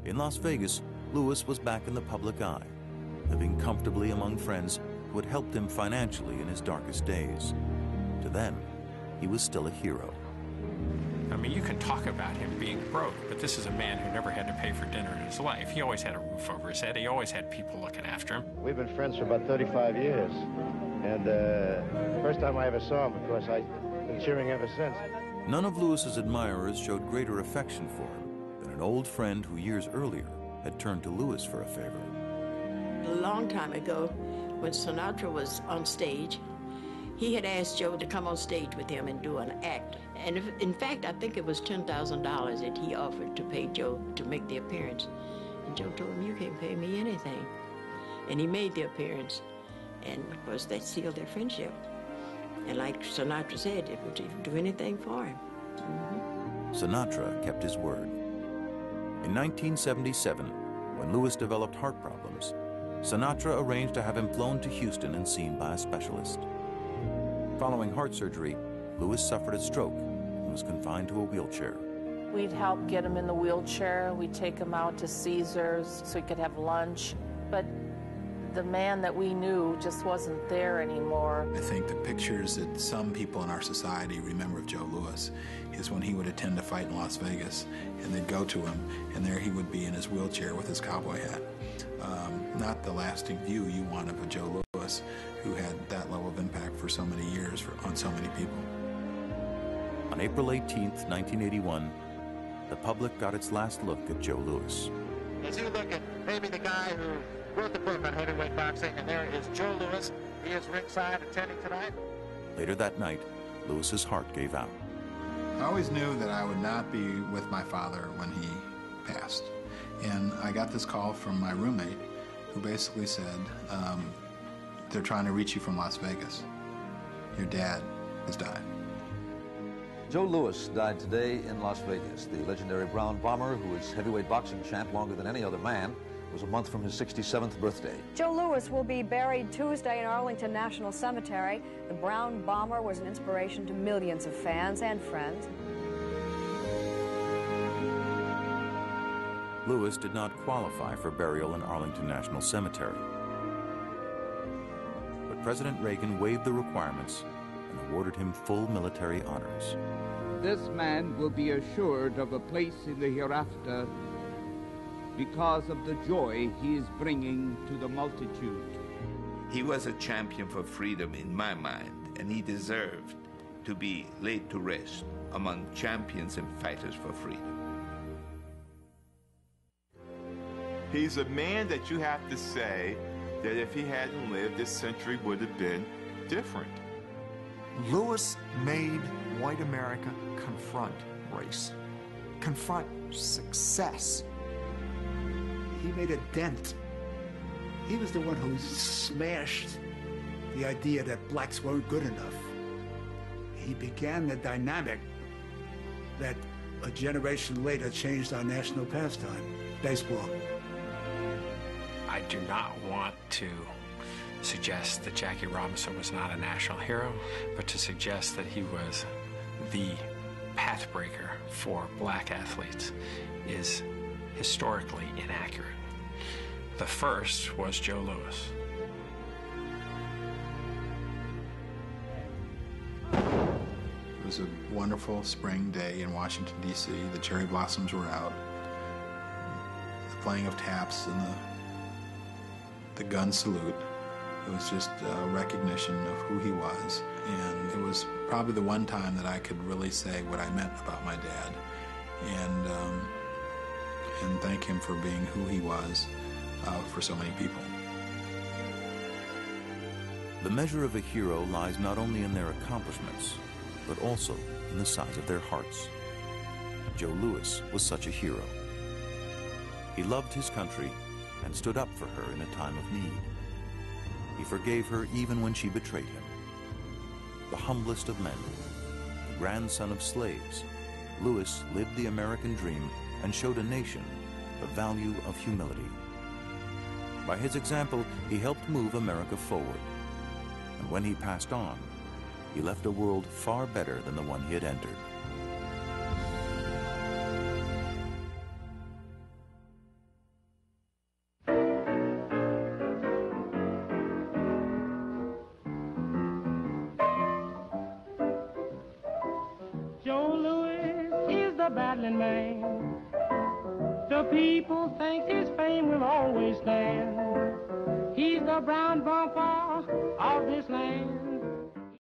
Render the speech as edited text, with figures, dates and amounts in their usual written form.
In Las Vegas, Lewis was back in the public eye, living comfortably among friends who had helped him financially in his darkest days. To them, he was still a hero. I mean, you can talk about him being broke, but this is a man who never had to pay for dinner in his life. He always had a roof over his head. He always had people looking after him. We've been friends for about 35 years. And first time I ever saw him, of course, I've been cheering ever since. None of Lewis's admirers showed greater affection for him than an old friend who years earlier had turned to Lewis for a favor. A long time ago, when Sinatra was on stage, he had asked Joe to come on stage with him and do an act. And in fact, I think it was $10,000 that he offered to pay Joe to make the appearance. And Joe told him, "You can't pay me anything." And he made the appearance. And of course, that sealed their friendship. And like Sinatra said, it would do anything for him. Sinatra kept his word. In 1977, when Lewis developed heart problems, Sinatra arranged to have him flown to Houston and seen by a specialist. Following heart surgery, Lewis suffered a stroke and was confined to a wheelchair. We'd help get him in the wheelchair. We'd take him out to Caesars so he could have lunch. But the man that we knew just wasn't there anymore. I think the pictures that some people in our society remember of Joe Louis is when he would attend a fight in Las Vegas, and they'd go to him, and there he would be in his wheelchair with his cowboy hat. Not the lasting view you want of a Joe Louis who had that level of impact for so many years on so many people. On April 18th, 1981, the public got its last look at Joe Louis. As you look at maybe the guy who wrote the book on heavyweight boxing, and there is Joe Louis. He is ringside attending tonight. Later that night, Lewis's heart gave out. I always knew that I would not be with my father when he passed. And I got this call from my roommate who basically said, they're trying to reach you from Las Vegas. Your dad has died. Joe Louis died today in Las Vegas. The legendary Brown Bomber, who was heavyweight boxing champ longer than any other man, was a month from his 67th birthday. Joe Louis will be buried Tuesday in Arlington National Cemetery. The Brown Bomber was an inspiration to millions of fans and friends. Lewis did not qualify for burial in Arlington National Cemetery. But President Reagan waived the requirements and awarded him full military honors. This man will be assured of a place in the hereafter because of the joy he is bringing to the multitude. He was a champion for freedom in my mind, and he deserved to be laid to rest among champions and fighters for freedom. He's a man that you have to say that if he hadn't lived, this century would have been different. Lewis made white America confront race, confront success. He made a dent. He was the one who smashed the idea that blacks weren't good enough. He began the dynamic that a generation later changed our national pastime, baseball. I do not want to suggest that Jackie Robinson was not a national hero, but to suggest that he was the pathbreaker for black athletes is historically inaccurate. The first was Joe Louis. It was a wonderful spring day in Washington, D.C. The cherry blossoms were out. The playing of taps and the gun salute. It was just a recognition of who he was. And it was probably the one time that I could really say what I meant about my dad. And thank him for being who he was for so many people. The measure of a hero lies not only in their accomplishments, but also in the size of their hearts. Joe Louis was such a hero. He loved his country and stood up for her in a time of need. He forgave her even when she betrayed him. The humblest of men, the grandson of slaves, Louis lived the American dream and showed a nation the value of humility. By his example, he helped move America forward. And when he passed on, he left a world far better than the one he had entered. Joe Louis is the battling man. The people think his fame will always stand. He's the brown bumper of this land.